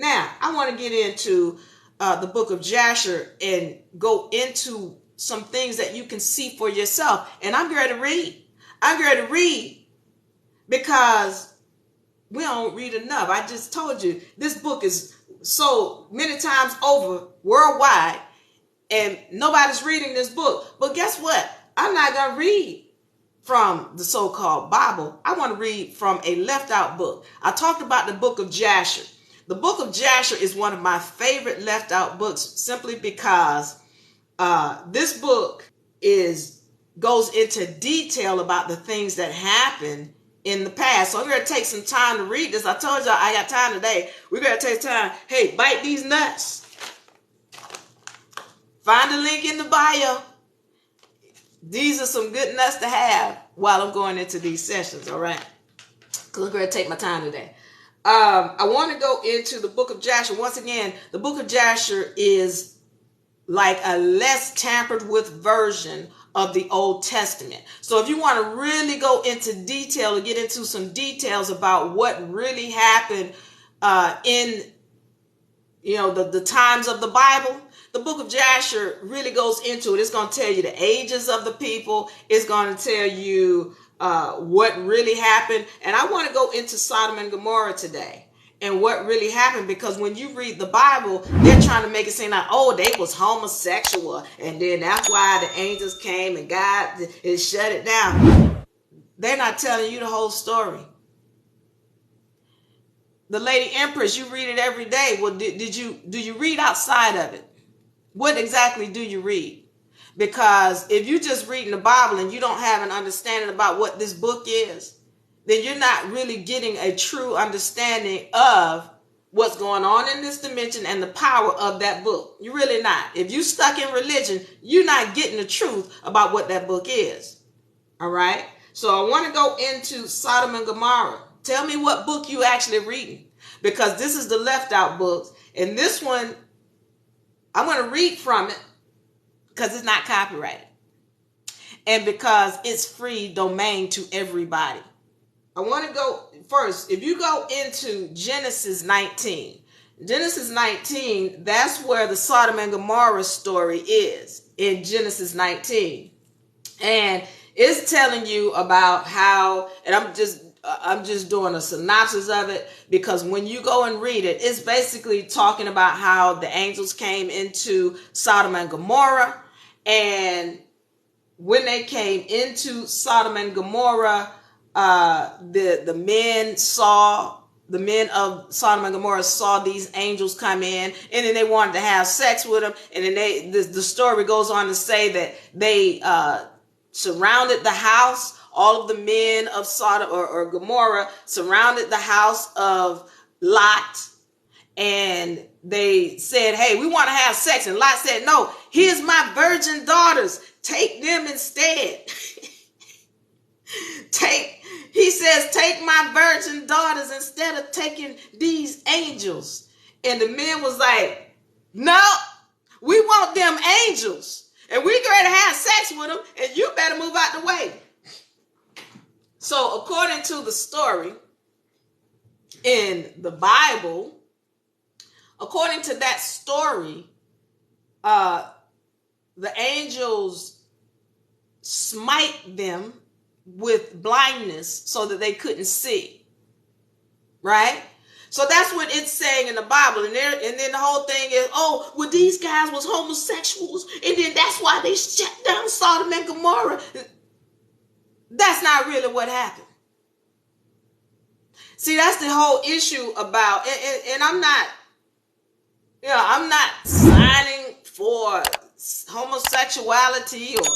Now, I want to get into the book of Jasher and go into some things that you can see for yourself. And I'm ready to read. I'm ready to read because we don't read enough. I just told you this book is sold many times over worldwide and nobody's reading this book. But guess what? I'm not going to read from the so-called Bible. I want to read from a left out book. I talked about the book of Jasher. The book of Jasher is one of my favorite left out books simply because this book goes into detail about the things that happened in the past. So I'm going to take some time to read this. I told y'all I got time today. We're going to take time. Hey, bite these nuts. Find the link in the bio. These are some good nuts to have while I'm going into these sessions, all right? Because I'm going to take my time today. I want to go into the book of Jasher. Once again, the book of Jasher is like a less tampered with version of the Old Testament. So if you want to really go into detail and get into some details about what really happened in the times of the Bible, the book of Jasher really goes into it. It's going to tell you the ages of the people. It's going to tell you what really happened. And I want to go into Sodom and Gomorrah today and what really happened, because when you read the Bible, they're trying to make it seem like, oh, they was homosexual, and then that's why the angels came and God is shut it down. They're not telling you the whole story. The Lady Empress, you read it every day. Well, do you read outside of it? What exactly do you read? Because if you just reading the Bible and you don't have an understanding about what this book is, then you're not really getting a true understanding of what's going on in this dimension and the power of that book. You're really not. If you're stuck in religion, you're not getting the truth about what that book is. All right? So I want to go into Sodom and Gomorrah. Tell me what book you actually reading, because this is the left out books. And this one, I'm going to read from it because it's not copyrighted and because it's free domain to everybody. I want to go first. If you go into Genesis 19, that's where the Sodom and Gomorrah story is, in Genesis 19. And it's telling you about how, and I'm just doing a synopsis of it, because when you go and read it, it's basically talking about how the angels came into Sodom and Gomorrah. And when they came into Sodom and Gomorrah, the men of Sodom and Gomorrah saw these angels come in, and then they wanted to have sex with them. And then the story goes on to say that they surrounded the house. All of the men of Sodom or Gomorrah surrounded the house of Lot, and they said, hey, we want to have sex. And Lot said, no, here's my virgin daughters. Take them instead. He says, take my virgin daughters instead of taking these angels. And the men was like, no, we want them angels. And we're going to have sex with them, and you better move out the way. So according to the story in the Bible, according to that story, the angels smite them with blindness so that they couldn't see. Right? So that's what it's saying in the Bible. And then the whole thing is, oh, well, these guys was homosexuals, and then that's why they shut down Sodom and Gomorrah. That's not really what happened. See, that's the whole issue about, and I'm not signing for homosexuality or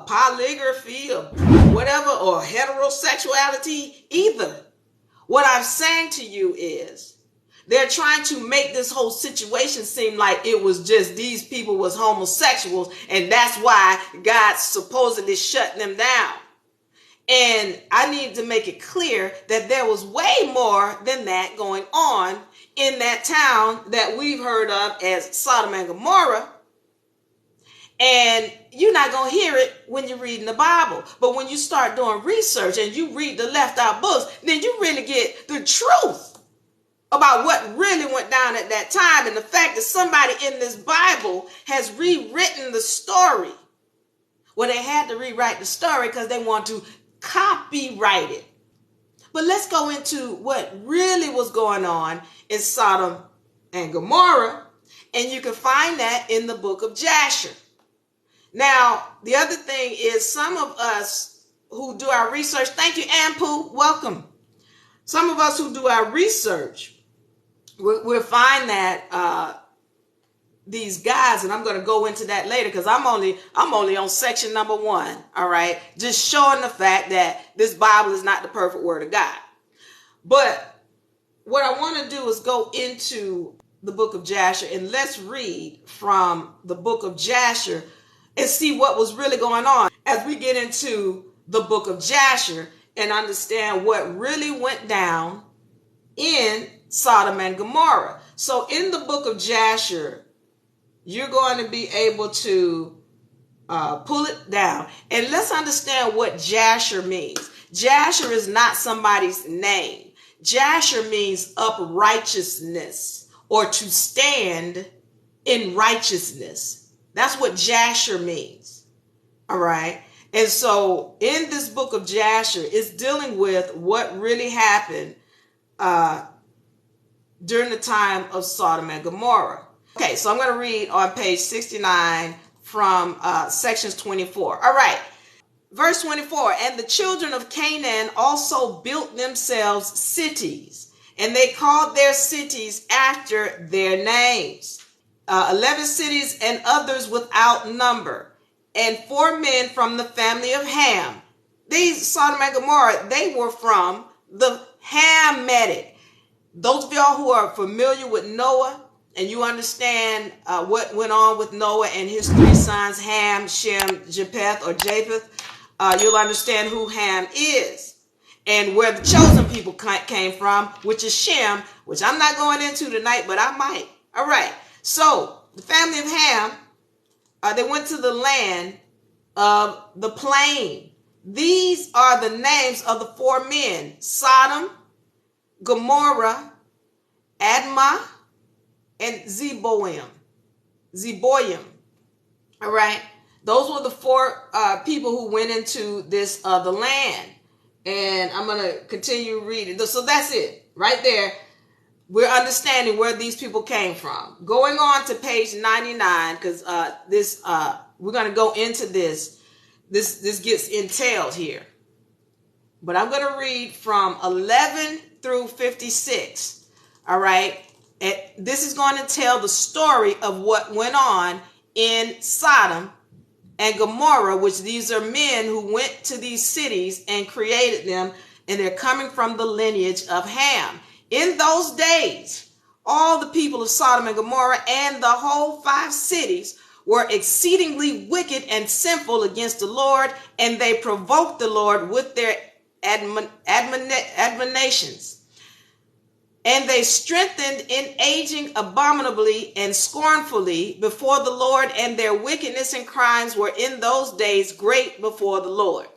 polygraphy or whatever, or heterosexuality either. What I'm saying to you is they're trying to make this whole situation seem like it was just these people was homosexuals, and that's why God supposedly shut them down. And I need to make it clear that there was way more than that going on in that town that we've heard of as Sodom and Gomorrah. And you're not going to hear it when you're reading the Bible. But when you start doing research and you read the left out books, then you really get the truth about what really went down at that time, and the fact that somebody in this Bible has rewritten the story. Well, they had to rewrite the story because they want to copyright it. But let's go into what really was going on in Sodom and Gomorrah, and you can find that in the book of Jasher. Now, the other thing is, some of us who do our research, thank you, Ampu, welcome. Some of us who do our research, we'll find that these guys, and I'm going to go into that later because I'm only on section number 1, all right? Just showing the fact that this Bible is not the perfect word of God. But what I want to do is go into the book of Jasher, and let's read from the book of Jasher and see what was really going on as we get into the book of Jasher and understand what really went down in Sodom and Gomorrah. So in the book of Jasher, you're going to be able to pull it down. And let's understand what Jasher means. Jasher is not somebody's name. Jasher means uprighteousness, or to stand in righteousness. That's what Jasher means. All right. And so in this book of Jasher, it's dealing with what really happened during the time of Sodom and Gomorrah. Okay, so I'm going to read on page 69 from sections 24. All right, verse 24. And the children of Canaan also built themselves cities, and they called their cities after their names. 11 cities and others without number, and 4 men from the family of Ham. These Sodom and Gomorrah, they were from the Hamitic. Those of y'all who are familiar with Noah, and you understand what went on with Noah and his 3 sons, Ham, Shem, Japheth, or Japheth, you'll understand who Ham is and where the chosen people came from, which is Shem, which I'm not going into tonight, but I might. All right. So the family of Ham, they went to the land of the plain. These are the names of the 4 men: Sodom, Gomorrah, Admah, and Zeboim. All right. Those were the 4 people who went into this the land. And I'm going to continue reading. So that's it right there. We're understanding where these people came from. Going on to page 99, because we're going to go into this. This gets entailed here. But I'm going to read from 11 through 56. All right. And this is going to tell the story of what went on in Sodom and Gomorrah, which these are men who went to these cities and created them, and they're coming from the lineage of Ham. In those days, all the people of Sodom and Gomorrah and the whole 5 cities were exceedingly wicked and sinful against the Lord, and they provoked the Lord with their admonitions. And they strengthened in aging abominably and scornfully before the Lord, and their wickedness and crimes were in those days great before the Lord.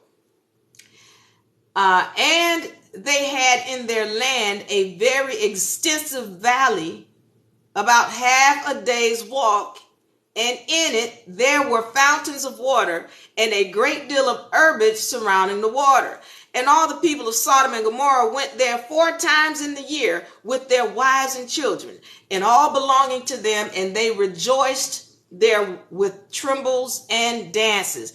And they had in their land a very extensive valley, about half a day's walk, and in it there were fountains of water and a great deal of herbage surrounding the water. And all the people of Sodom and Gomorrah went there 4 times in the year with their wives and children, and all belonging to them, and they rejoiced there with timbrels and dances,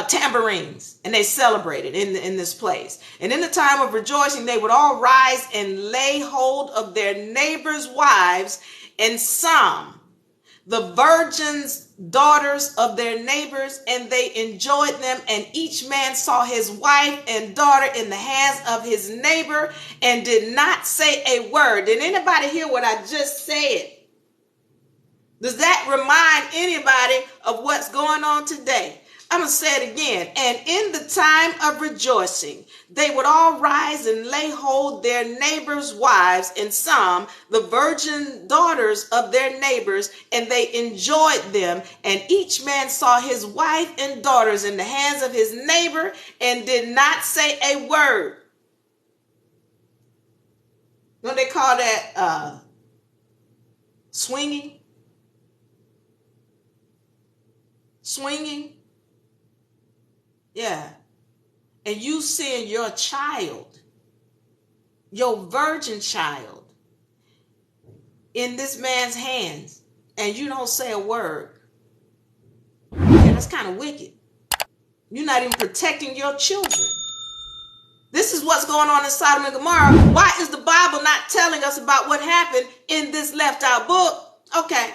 tambourines, and they celebrated in this place. And in the time of rejoicing, they would all rise and lay hold of their neighbors' wives, and some, the virgins' daughters of their neighbors, and they enjoyed them, and each man saw his wife and daughter in the hands of his neighbor and did not say a word. Did anybody hear what I just said? Does that remind anybody of what's going on today? I'm going to say it again. And in the time of rejoicing, they would all rise and lay hold their neighbors' wives, and some, the virgin daughters of their neighbors, and they enjoyed them. And each man saw his wife and daughters in the hands of his neighbor and did not say a word. Don't they call that swinging? Swinging? Yeah. And you send your child, your virgin child, in this man's hands, and you don't say a word. Yeah, that's kind of wicked. You're not even protecting your children. This is what's going on in Sodom and Gomorrah. Why is the Bible not telling us about what happened in this left out book? Okay.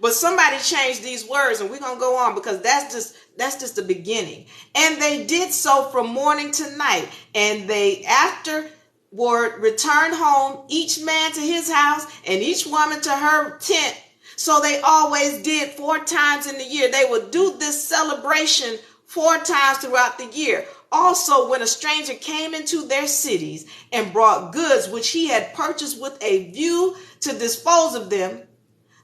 But somebody changed these words, and we're going to go on, because that's just the beginning. And they did so from morning to night. And they afterward returned home, each man to his house and each woman to her tent. So they always did 4 times in the year. They would do this celebration 4 times throughout the year. Also, when a stranger came into their cities and brought goods which he had purchased with a view to dispose of them,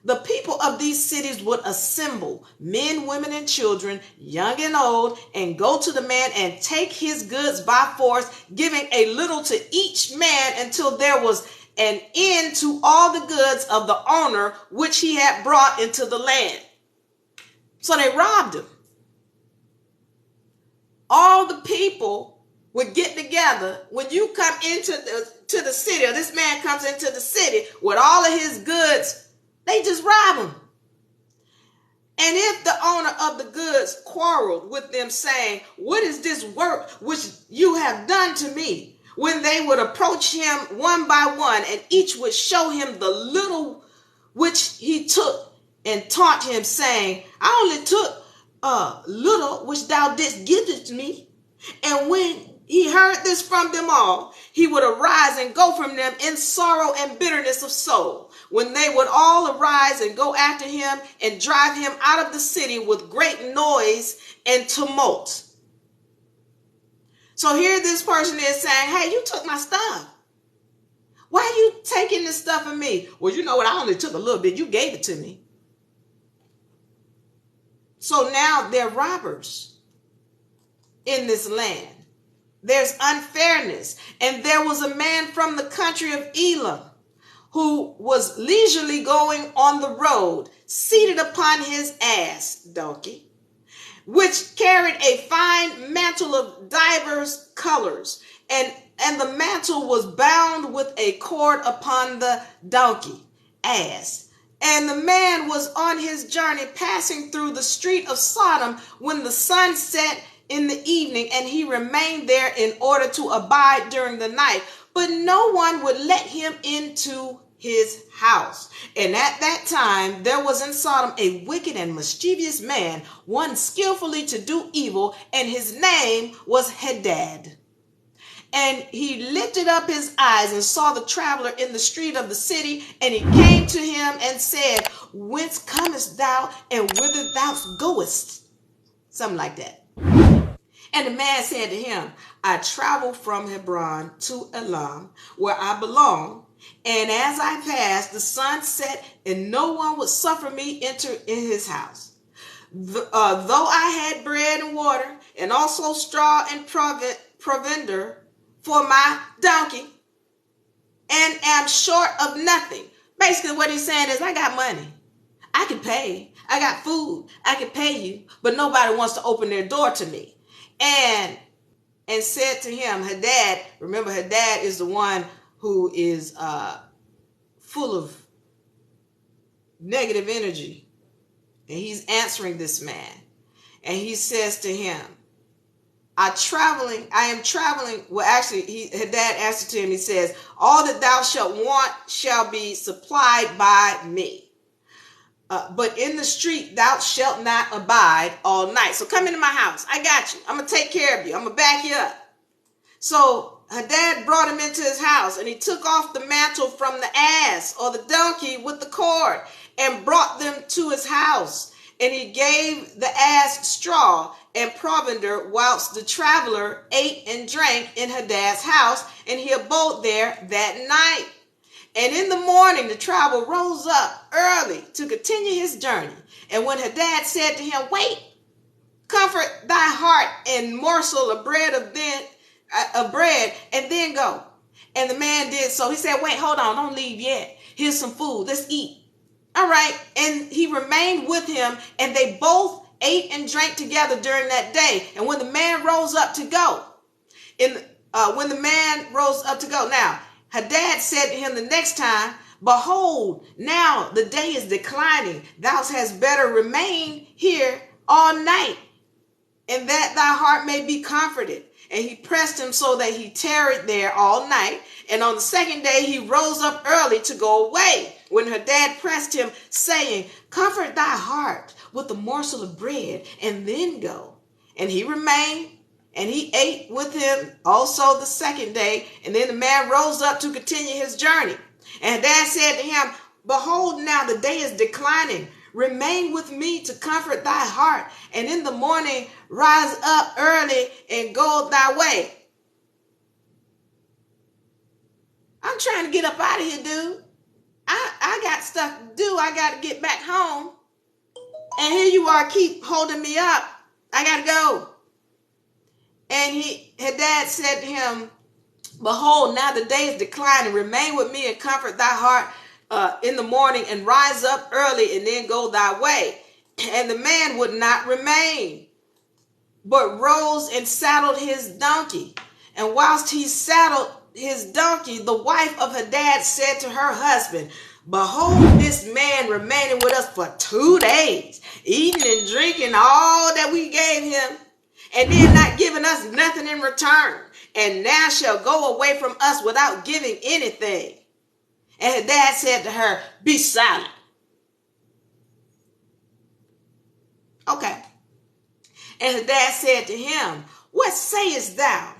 the people of these cities would assemble, men, women, and children, young and old, and go to the man and take his goods by force, giving a little to each man until there was an end to all the goods of the owner which he had brought into the land. So they robbed him. All the people would get together. When you come into the city, or this man comes into the city with all of his goods, they just rob him. And if the owner of the goods quarreled with them, saying, "What is this work which you have done to me?" When they would approach him one by one, and each would show him the little which he took, and taunt him, saying, "I only took little which thou didst give it to me." And when he heard this from them all, he would arise and go from them in sorrow and bitterness of soul. When they would all arise and go after him and drive him out of the city with great noise and tumult. So here this person is saying, "Hey, you took my stuff. Why are you taking this stuff from me?" "Well, you know what? I only took a little bit. You gave it to me." So now they're robbers in this land. There's unfairness. And there was a man from the country of Elam who was leisurely going on the road, seated upon his ass donkey, which carried a fine mantle of divers colors, and the mantle was bound with a cord upon the donkey ass. And the man was on his journey, passing through the street of Sodom when the sun set in the evening, and he remained there in order to abide during the night. But no one would let him into his house. And at that time there was in Sodom a wicked and mischievous man, one skillfully to do evil, and his name was Hadad. And he lifted up his eyes and saw the traveler in the street of the city, and he came to him and said, "Whence comest thou, and whither thou goest?" Something like that. And the man said to him, "I travel from Hebron to Elam, where I belong. And as I passed, the sun set, and no one would suffer me enter in his house. Though I had bread and water, and also straw and provender for my donkey, and am short of nothing." Basically what he's saying is, I got money. I can pay. I got food. I can pay you. But nobody wants to open their door to me. And said to him, Hadad, remember Hadad is the one who is full of negative energy. And he's answering this man. And he says to him, I am traveling. Well, actually, Hadad answered to him. He says, "All that thou shalt want shall be supplied by me. But in the street thou shalt not abide all night. So come into my house. I got you. I'm going to take care of you. I'm going to back you up." So Hadad brought him into his house, and he took off the mantle from the ass or the donkey with the cord and brought them to his house. And he gave the ass straw and provender, whilst the traveler ate and drank in Hadad's house, and he abode there that night. And in the morning the traveler rose up early to continue his journey. And when Hadad said to him, "Wait, comfort thy heart and morsel of bread, and then go." And the man did so. He said, wait, hold on, don't leave yet. Here's some food. Let's eat. All right. And he remained with him, and they both ate and drank together during that day. And when the man rose up to go, now, Hadad said to him the next time, behold, now the day is declining. Thou hadst better remain here all night, and that thy heart may be comforted. And he pressed him so that he tarried there all night. And on the second day he rose up early to go away. When Hadad pressed him, saying, comfort thy heart with a morsel of bread, and then go. And he remained, and he ate with him also the second day. And then the man rose up to continue his journey. And Hadad said to him, behold, now the day is declining. Remain with me to comfort thy heart, and in the morning rise up early and go thy way. I'm trying to get up out of here, dude. I got stuff to do. I got to get back home. And here you are, keep holding me up. I got to go. And Hadad said to him, behold, now the day is declining. Remain with me and comfort thy heart in the morning, and rise up early and then go thy way. And the man would not remain, but rose and saddled his donkey. And whilst he saddled his donkey, the wife of Hadad said to her husband, behold, this man remaining with us for 2 days, eating and drinking all that we gave him, and then not giving us nothing in return, and now shall go away from us without giving anything. And Hadad said to her, be silent. Okay. And Hadad said to him, what sayest thou?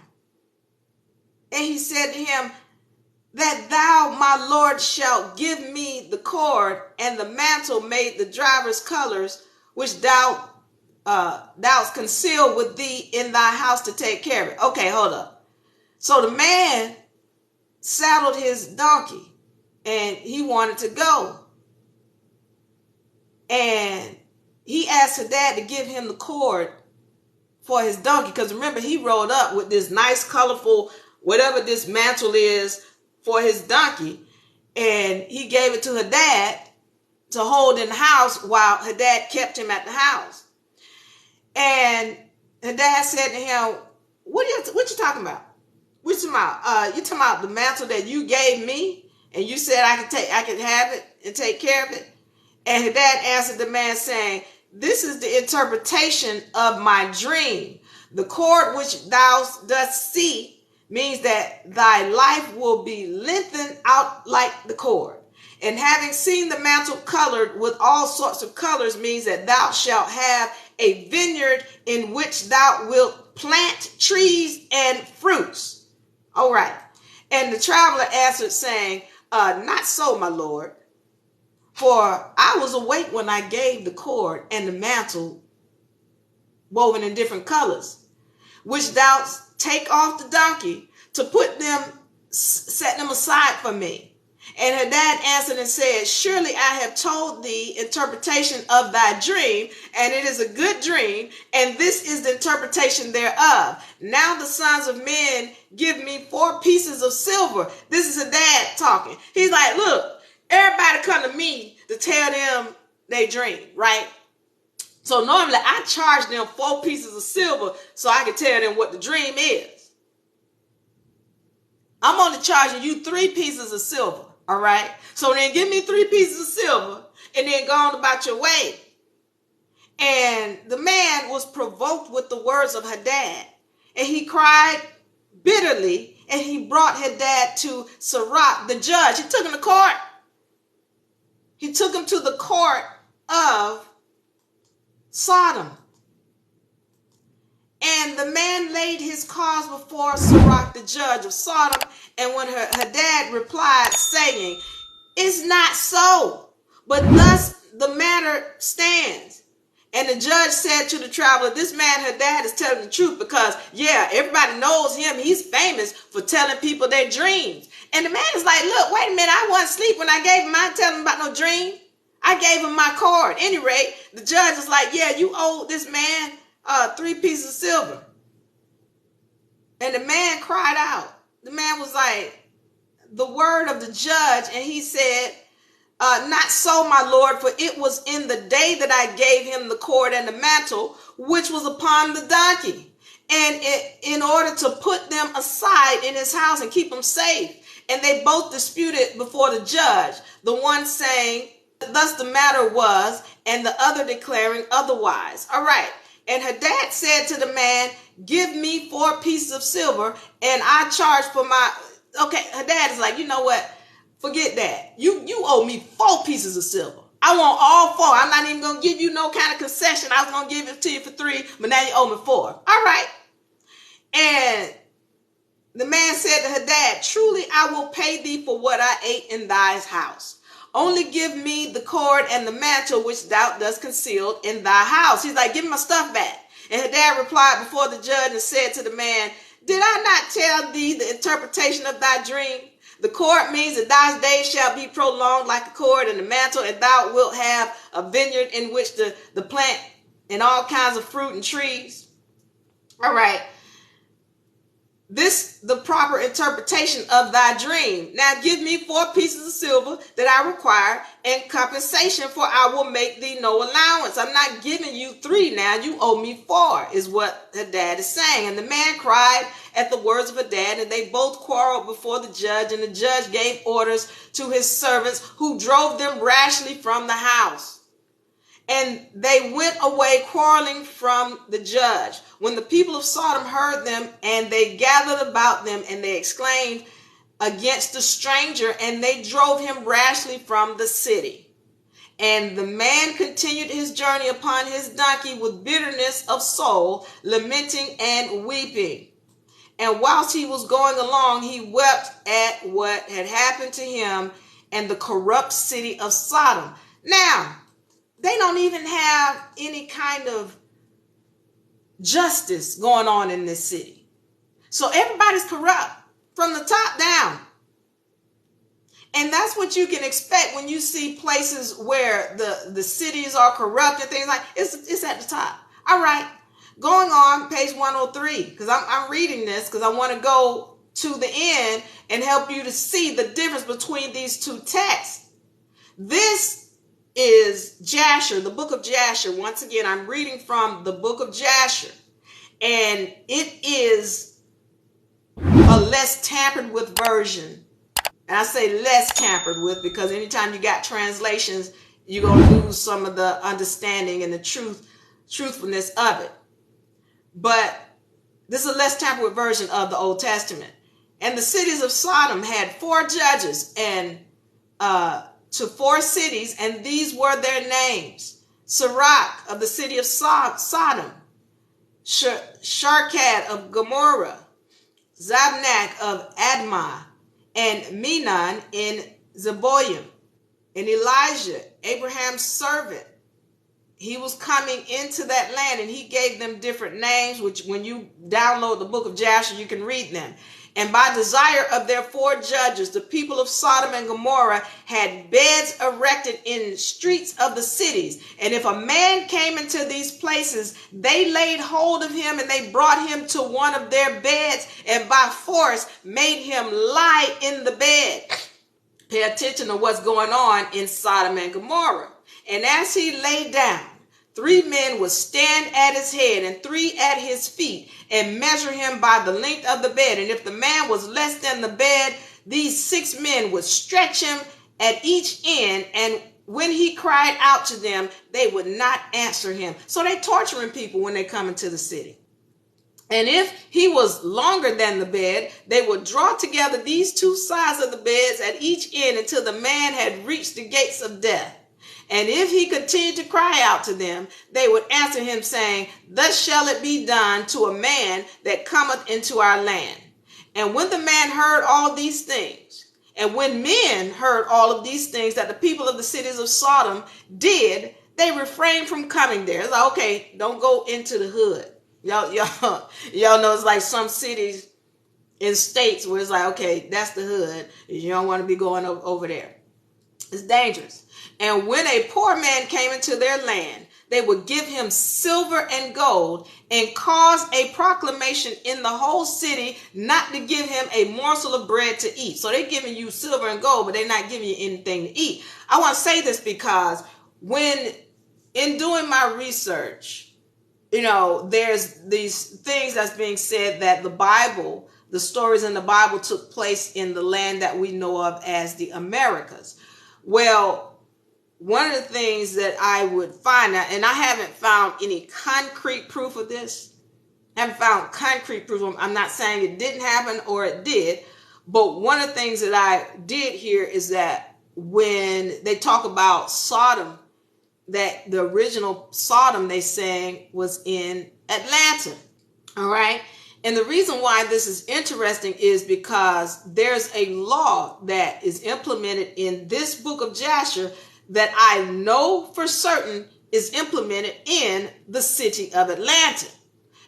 And he said to him, that thou, my lord, shalt give me the cord and the mantle made the driver's colors, which thou concealed with thee in thy house to take care of it. Okay, hold up. So the man saddled his donkey, and he wanted to go. And he asked Hadad to give him the cord for his donkey. Because remember, he rode up with this nice, colorful, whatever this mantle is for his donkey. And he gave it to Hadad to hold in the house while Hadad kept him at the house. And Hadad said to him, what you talking about? What you talking about? You talking about the mantle that you gave me? And you said I could have it and take care of it? And Hadad answered the man, saying, this is the interpretation of my dream. The cord which thou dost see means that thy life will be lengthened out like the cord. And having seen the mantle colored with all sorts of colors means that thou shalt have a vineyard in which thou wilt plant trees and fruits. All right. And the traveler answered, saying, not so, my lord, for I was awake when I gave the cord and the mantle woven in different colors, which thou take off the donkey to set them aside for me. And Hadad answered and said, surely I have told thee interpretation of thy dream, and it is a good dream, and this is the interpretation thereof. Now the sons of men give me 4 pieces of silver. This is Hadad talking. He's like, look, everybody come to me to tell them they dream, right? So normally I charge them 4 pieces of silver so I can tell them what the dream is. I'm only charging you 3 pieces of silver. All right. So then give me 3 pieces of silver and then go on about your way. And the man was provoked with the words of Hadad, and he cried bitterly, and he brought Hadad to Sirach, the judge. He took him to court. He took him to the court of Sodom. And the man laid his cause before Sirach, the judge of Sodom. And when Hadad replied, saying, it's not so, but thus the matter stands. And the judge said to the traveler, this man Hadad is telling the truth, because, yeah, everybody knows him. He's famous for telling people their dreams. And the man is like, look, wait a minute. I wasn't asleep when I gave him. I didn't tell him about no dream. I gave him my cord. At any rate, the judge is like, yeah, you owe this man 3 pieces of silver. And the man cried out. The man was like, the word of the judge, and he said, not so, my lord, for it was in the day that I gave him the cord and the mantle, which was upon the donkey, and in order to put them aside in his house and keep them safe. And they both disputed before the judge, the one saying, thus the matter was, and the other declaring otherwise. All right. And Hadad said to the man, give me 4 pieces of silver, and I charge for my... Okay, Hadad is like, you know what? Forget that. You owe me 4 pieces of silver. I want all 4. I'm not even going to give you no kind of concession. I was going to give it to you for 3, but now you owe me 4. All right. And the man said to Hadad, truly I will pay thee for what I ate in thy house. Only give me the cord and the mantle which thou dost conceal in thy house. He's like, give me my stuff back. And Hadad replied before the judge and said to the man, did I not tell thee the interpretation of thy dream? The cord means that thy days shall be prolonged like a cord, and the mantle, and thou wilt have a vineyard in which the plant and all kinds of fruit and trees. All right. This the proper interpretation of thy dream. Now give me 4 pieces of silver that I require in compensation, for I will make thee no allowance. I'm not giving you 3 now. You owe me 4, is what Hadad is saying. And the man cried at the words of Hadad, and they both quarreled before the judge. And the judge gave orders to his servants, who drove them rashly from the house. And they went away quarreling from the judge. When the people of Sodom heard them, and they gathered about them, and they exclaimed against the stranger, and they drove him rashly from the city. And the man continued his journey upon his donkey with bitterness of soul, lamenting and weeping. And whilst he was going along, he wept at what had happened to him and the corrupt city of Sodom. Now, they don't even have any kind of justice going on in this city. So everybody's corrupt from the top down. And that's what you can expect when you see places where the cities are corrupt and things like it's at the top. All right. Going on page 103, because I'm reading this because I want to go to the end and help you to see the difference between these 2 texts. This is Jasher, the book of Jasher. Once again, I'm reading from the book of Jasher, and it is a less tampered with version. And I say less tampered with because anytime you got translations, you're going to lose some of the understanding and the truthfulness of it. But this is a less tampered with version of the Old Testament. And the cities of Sodom had 4 judges and to 4 cities, and these were their names: Sirach of the city of Sodom, Sharkat of Gomorrah, Zabnak of Admah, and Menon in Zeboim. And Elijah, Abraham's servant, he was coming into that land, and he gave them different names, which when you download the book of Jasher, you can read them. And by desire of their 4 judges, the people of Sodom and Gomorrah had beds erected in streets of the cities. And if a man came into these places, they laid hold of him, and they brought him to one of their beds, and by force made him lie in the bed. Pay attention to what's going on in Sodom and Gomorrah. And as he lay down, 3 men would stand at his head and 3 at his feet, and measure him by the length of the bed. And if the man was less than the bed, these 6 men would stretch him at each end. And when he cried out to them, they would not answer him. So they torturing people when they come into the city. And if he was longer than the bed, they would draw together these 2 sides of the beds at each end until the man had reached the gates of death. And if he continued to cry out to them, they would answer him, saying, thus shall it be done to a man that cometh into our land. And when the man heard all these things, and when men heard all of these things that the people of the cities of Sodom did, they refrained from coming there. It's like, okay, don't go into the hood. Y'all know it's like some cities in states where it's like, okay, that's the hood. You don't want to be going over there. It's dangerous. And when a poor man came into their land, they would give him silver and gold and cause a proclamation in the whole city not to give him a morsel of bread to eat. So they're giving you silver and gold, but they're not giving you anything to eat. I want to say this because when in doing my research, there's these things that's being said that the stories in the Bible took place in the land that we know of as the Americas. Well, one of the things that I would find out, and I haven't found any concrete proof of this. I haven't found concrete proof. I'm not saying it didn't happen or it did, but one of the things that I did hear is that when they talk about Sodom, that the original Sodom they sang was in Atlanta. All right. And the reason why this is interesting is because there's a law that is implemented in this book of Jasher that I know for certain is implemented in the city of Atlanta.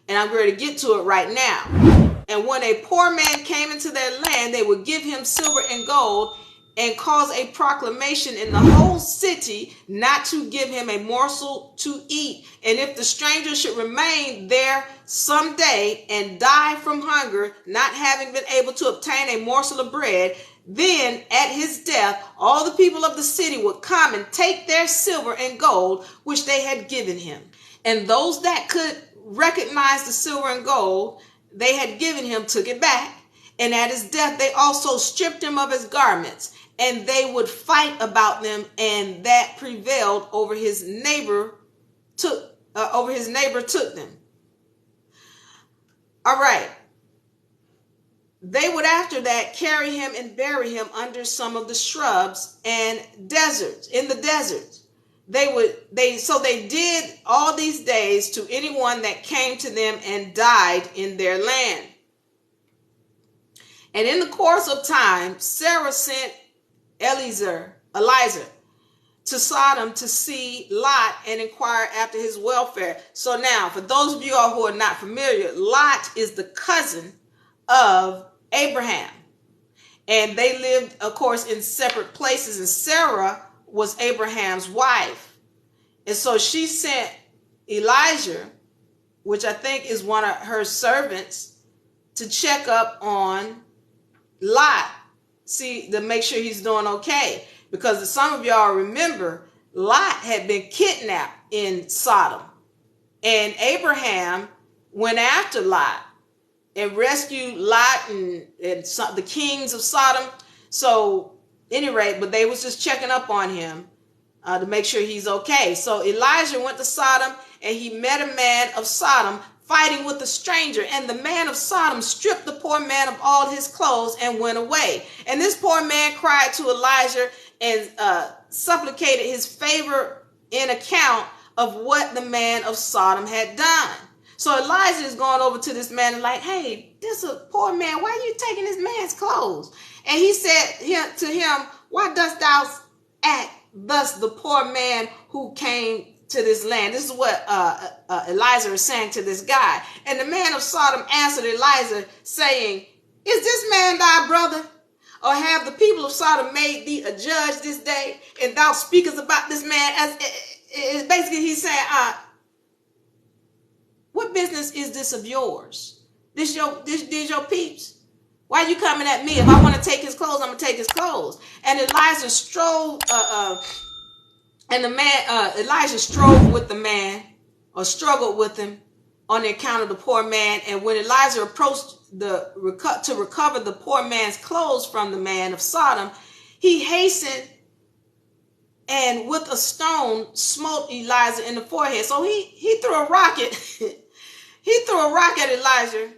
And I'm going to get to it right now. And when a poor man came into their land, they would give him silver and gold and cause a proclamation in the whole city not to give him a morsel to eat. And if the stranger should remain there someday and die from hunger, not having been able to obtain a morsel of bread, then at his death, all the people of the city would come and take their silver and gold, which they had given him. And those that could recognize the silver and gold they had given him took it back. And at his death, they also stripped him of his garments, and they would fight about them, and that prevailed over his neighbor took them. All right. They would after that carry him and bury him under some of the shrubs and deserts, in the deserts. So they did all these days to anyone that came to them and died in their land. And in the course of time, Sarah sent Eliezer to Sodom to see Lot and inquire after his welfare. So now, for those of you all who are not familiar, Lot is the cousin of Abraham. And they lived, of course, in separate places. And Sarah was Abraham's wife. And so she sent Elijah, which I think is one of her servants, to check up on Lot, to make sure he's doing okay. Because some of y'all remember, Lot had been kidnapped in Sodom. And Abraham went after Lot and rescued Lot and the kings of Sodom. So, at any rate, but they was just checking up on him to make sure he's okay. So Elijah went to Sodom, and he met a man of Sodom fighting with a stranger. And the man of Sodom stripped the poor man of all his clothes and went away. And this poor man cried to Elijah and supplicated his favor in account of what the man of Sodom had done. So Elijah is going over to this man and like, hey, this is a poor man. Why are you taking this man's clothes? And he said to him, why dost thou act thus, the poor man who came to this land? This is what Elijah is saying to this guy. And the man of Sodom answered Elijah, saying, is this man thy brother? Or have the people of Sodom made thee a judge this day? And thou speakest about this man as basically he's saying, what business is this of yours? These your peeps. Why are you coming at me? If I want to take his clothes, I'm gonna take his clothes. And Elijah strove with the man, or struggled with him on the account of the poor man. And when Elijah approached to recover the poor man's clothes from the man of Sodom, he hastened and with a stone smote Elijah in the forehead. So he threw a rocket. He threw a rock at Elijah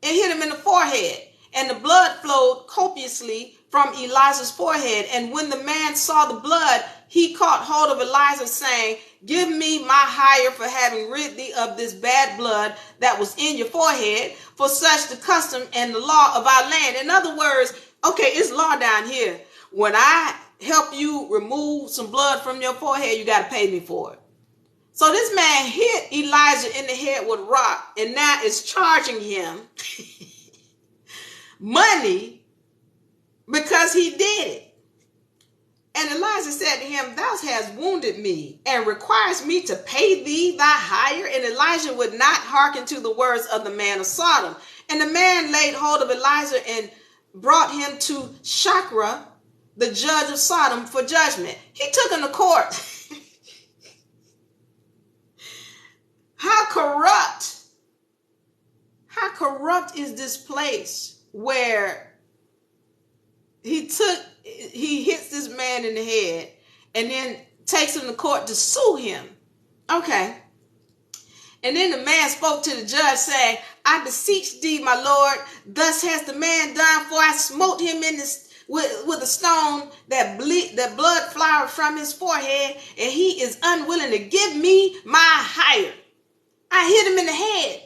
and hit him in the forehead. And the blood flowed copiously from Elijah's forehead. And when the man saw the blood, he caught hold of Elijah, saying, give me my hire for having rid thee of this bad blood that was in your forehead, for such the custom and the law of our land. In other words, okay, it's law down here. When I help you remove some blood from your forehead, you got to pay me for it. So this man hit Elijah in the head with a rock, and now is charging him money because he did it. And Elijah said to him, thou hast wounded me, and requires me to pay thee thy hire. And Elijah would not hearken to the words of the man of Sodom. And the man laid hold of Elijah and brought him to Shakra, the judge of Sodom, for judgment. He took him to court. How corrupt is this place where he hits this man in the head and then takes him to court to sue him. Okay. And then the man spoke to the judge, saying, I beseech thee, my lord, thus has the man done, for I smote him in this with a stone that blood flowered from his forehead, and he is unwilling to give me my hire. I hit him in the head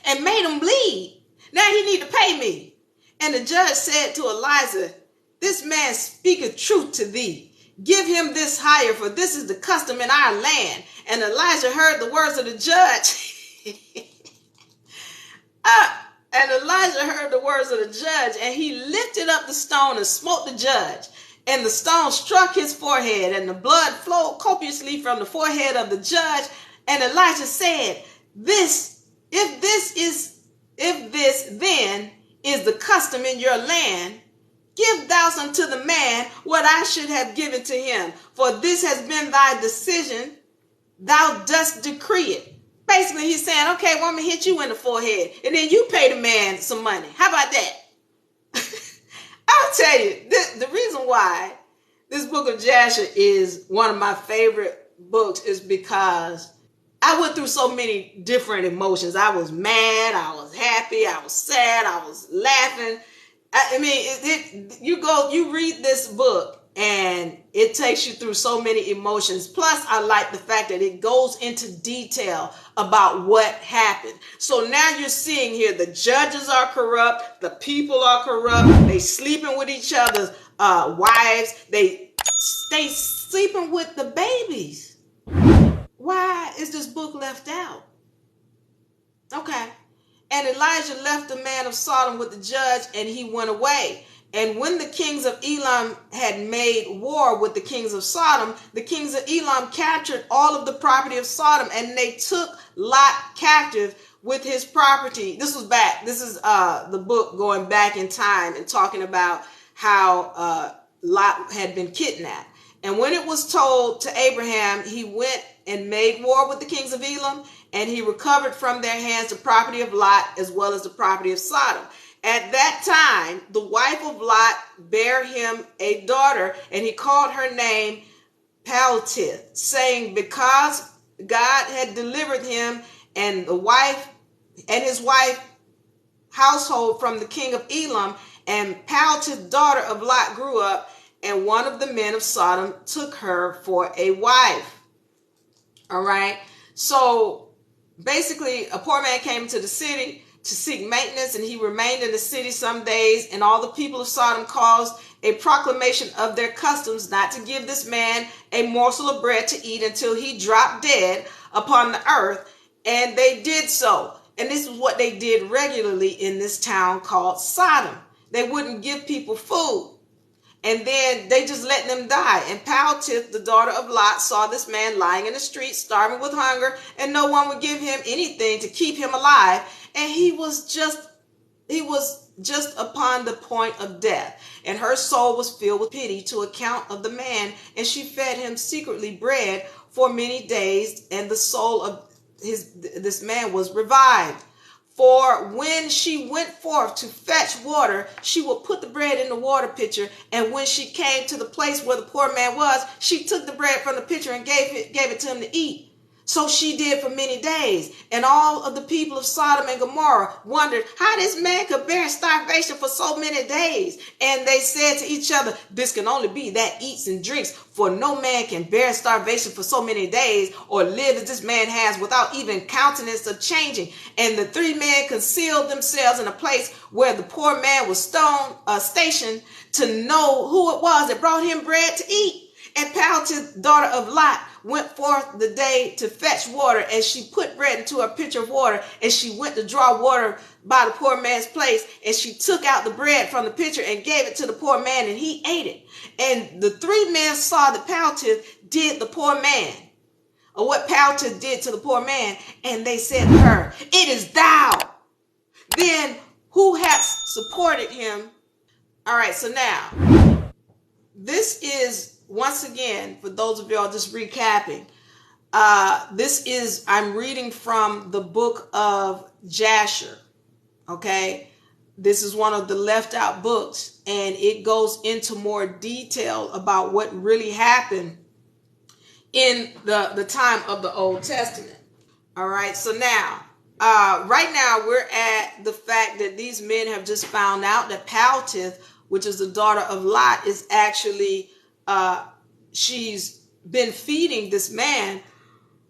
and made him bleed. Now he need to pay me. And the judge said to Elijah, this man speaketh truth to thee. Give him this hire, for this is the custom in our land. And Elijah heard the words of the judge. And Elijah heard the words of the judge, and he lifted up the stone and smote the judge. And the stone struck his forehead, and the blood flowed copiously from the forehead of the judge. And Elijah said, if this then is the custom in your land, give thou unto the man what I should have given to him. For this has been thy decision. Thou dost decree it. Basically, he's saying, okay, well, I'm going to hit you in the forehead, and then you pay the man some money. How about that? I'll tell you, the reason why this book of Jasher is one of my favorite books is because I went through so many different emotions. I was mad, I was happy, I was sad, I was laughing. I mean, you read this book and it takes you through so many emotions. Plus, I like the fact that it goes into detail about what happened. So now you're seeing here the judges are corrupt, the people are corrupt, they sleeping with each other's wives, they sleeping with the babies. Why is this book left out? Okay. And Elijah left the man of Sodom with the judge, and he went away. And when the kings of Elam had made war with the kings of Sodom, the kings of Elam captured all of the property of Sodom, and they took Lot captive with his property. This is the book going back in time and talking about how Lot had been kidnapped. And when it was told to Abraham, he went and made war with the kings of Elam, and he recovered from their hands the property of Lot as well as the property of Sodom. At that time, the wife of Lot bare him a daughter, and he called her name Paltith, saying, because God had delivered him and his wife household from the king of Elam. And Paltith, daughter of Lot, grew up, and one of the men of Sodom took her for a wife. All right. So basically, a poor man came into the city to seek maintenance, and he remained in the city some days, and all the people of Sodom caused a proclamation of their customs not to give this man a morsel of bread to eat until he dropped dead upon the earth, and they did so. And this is what they did regularly in this town called Sodom. They wouldn't give people food, and then they just let them die. And Paltith, the daughter of Lot, saw this man lying in the street, starving with hunger, and no one would give him anything to keep him alive. And he was just upon the point of death. And her soul was filled with pity to account of the man, and she fed him secretly bread for many days, and the soul of this man was revived. For when she went forth to fetch water, she would put the bread in the water pitcher, and when she came to the place where the poor man was, she took the bread from the pitcher and gave it to him to eat. So she did for many days. And all of the people of Sodom and Gomorrah wondered how this man could bear starvation for so many days. And they said to each other, this can only be that eats and drinks, for no man can bear starvation for so many days or live as this man has without even countenance of changing. And the three men concealed themselves in a place where the poor man was stationed to know who it was that brought him bread to eat. And Paltith, daughter of Lot, went forth the day to fetch water, and she put bread into a pitcher of water, and she went to draw water by the poor man's place, and she took out the bread from the pitcher and gave it to the poor man, and he ate it. And the three men saw that Paltith did the poor man, or what Paltith did to the poor man, and they said to her, it is thou. Then who hast supported him? All right, so now, this is, once again, for those of y'all just recapping, I'm reading from the Book of Jasher, okay? This is one of the left out books, and it goes into more detail about what really happened in the time of the Old Testament. All right, so now, right now we're at the fact that these men have just found out that Paltith, which is the daughter of Lot, is actually, she's been feeding this man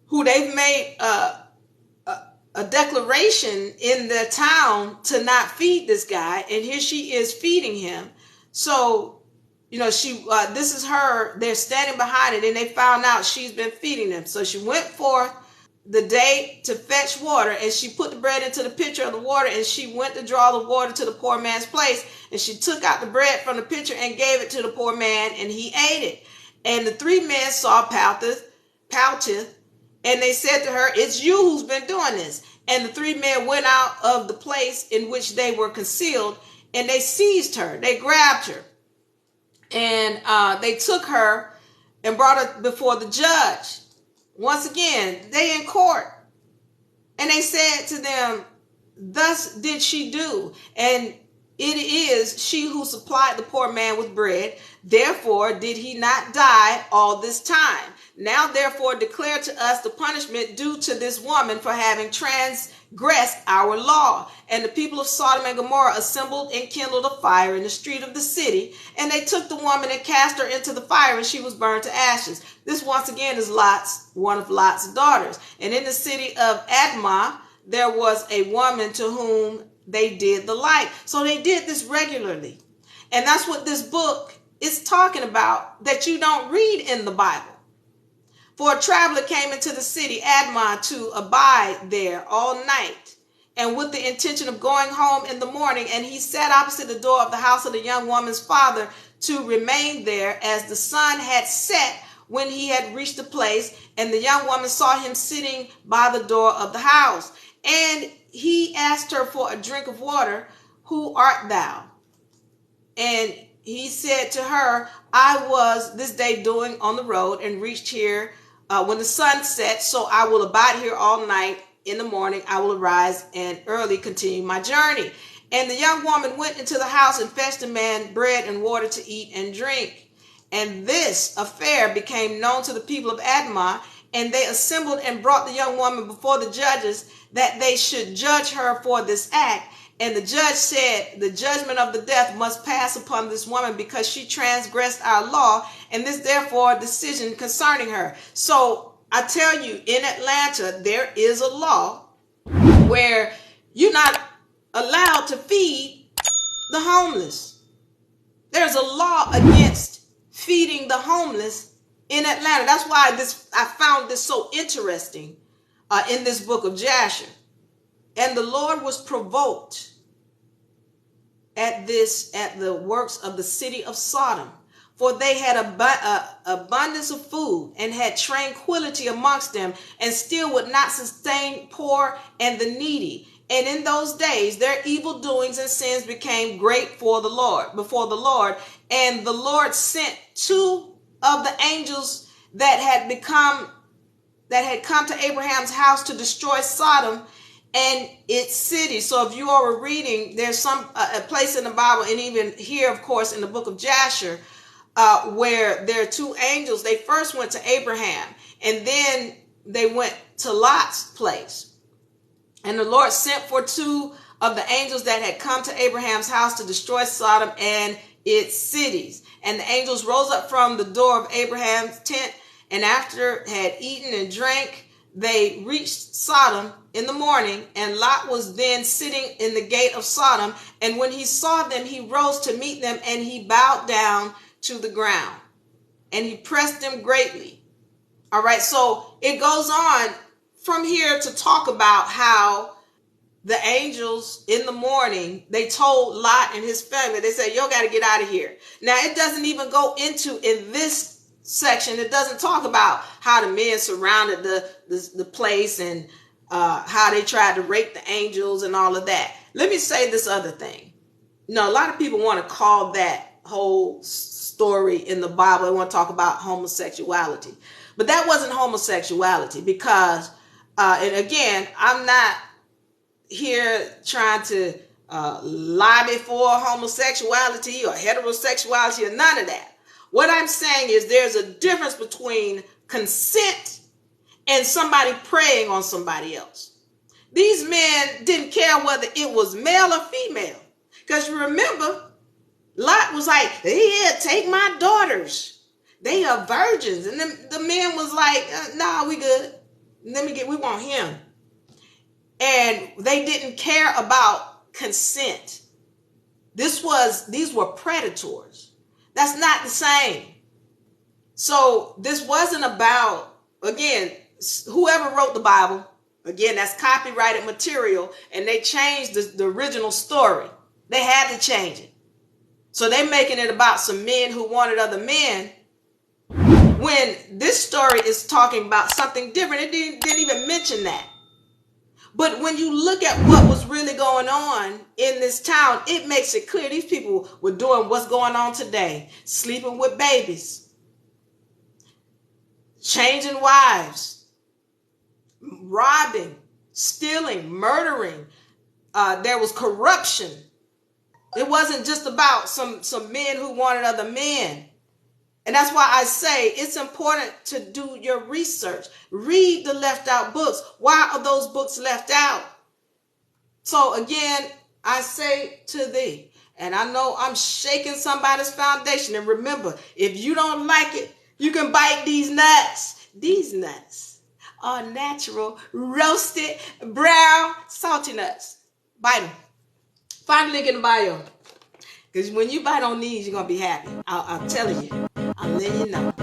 who they've made a declaration in their town to not feed this guy. And here she is feeding him. So, you know, this is her, they're standing behind it, and they found out she's been feeding them. So she went forth the day to fetch water, and she put the bread into the pitcher of the water, and she went to draw the water to the poor man's place, and she took out the bread from the pitcher and gave it to the poor man, and he ate it. And the three men saw Paltith, and they said to her, it's you who's been doing this. And the three men went out of the place in which they were concealed, and they seized her. They grabbed her, and they took her and brought her before the judge. Once again, they in court, and they said to them, thus did she do, and it is she who supplied the poor man with bread. Therefore did he not die all this time. Now therefore declare to us the punishment due to this woman for having transgressed our law. And the people of Sodom and Gomorrah assembled and kindled a fire in the street of the city, and they took the woman and cast her into the fire, and she was burned to ashes. This once again is one of Lot's daughters. And in the city of Admah there was a woman to whom they did the like. So they did this regularly. And that's what this book is talking about, that you don't read in the Bible. For a traveler came into the city, Admah, to abide there all night, and with the intention of going home in the morning. And he sat opposite the door of the house of the young woman's father to remain there, as the sun had set when he had reached the place. And the young woman saw him sitting by the door of the house. And he asked her for a drink of water. Who art thou? And he said to her, I was this day doing on the road, and reached here when the sun set, so I will abide here all night. In the morning I will arise and early continue my journey. And the young woman went into the house and fetched the man bread and water to eat and drink. And this affair became known to the people of Admah, and they assembled and brought the young woman before the judges, that they should judge her for this act. And the judge said, the judgment of the death must pass upon this woman, because she transgressed our law, and this therefore decision concerning her. So I tell you, in Atlanta, there is a law where you're not allowed to feed the homeless. There's a law against feeding the homeless in Atlanta. That's why I found this so interesting in this book of Jasher. And the Lord was provoked at the works of the city of Sodom, for they had abundance of food, and had tranquility amongst them, and still would not sustain poor and the needy. And in those days their evil doings and sins became great before the Lord. And the Lord sent two of the angels that had come to Abraham's house to destroy Sodom and its city. So if you are reading, there's a place in the Bible, and even here, of course, in the book of Jasher, where there are two angels. They first went to Abraham, and then they went to Lot's place. And the Lord sent for two of the angels that had come to Abraham's house to destroy Sodom and its cities. And the angels rose up from the door of Abraham's tent, and after had eaten and drank, they reached Sodom in the morning, and Lot was then sitting in the gate of Sodom. And when he saw them, he rose to meet them, and he bowed down to the ground, and he pressed them greatly. All right, so it goes on from here to talk about how the angels in the morning, they told Lot and his family, they said, y'all got to get out of here. Now, it doesn't even go into, in this section, it doesn't talk about how the men surrounded the place and how they tried to rape the angels and all of that. Let me say this other thing. A lot of people want to call that whole story in the Bible, they want to talk about homosexuality. But that wasn't homosexuality because, and again, I'm not here trying to lobby for homosexuality or heterosexuality or none of that. What I'm saying is there's a difference between consent and somebody preying on somebody else. These men didn't care whether it was male or female. Because you remember, Lot was like, here, take my daughters. They are virgins. And then the man was like, nah, we good. We want him. And they didn't care about consent. These were predators. That's not the same. So this wasn't about, again, whoever wrote the Bible, again, that's copyrighted material, and they changed the original story. They had to change it. So they're making it about some men who wanted other men, when this story is talking about something different. It didn't even mention that. But when you look at what was really going on in this town, it makes it clear these people were doing what's going on today. Sleeping with babies. Changing wives. Robbing. Stealing. Murdering. There was corruption. It wasn't just about some men who wanted other men. And that's why I say it's important to do your research. Read the left out books. Why are those books left out? So again, I say to thee, and I know I'm shaking somebody's foundation. And remember, if you don't like it, you can bite these nuts. These nuts are natural, roasted, brown, salty nuts. Bite them. Find the link in the bio. Because when you bite on these, you're going to be happy. I'm telling you. I'm letting you know.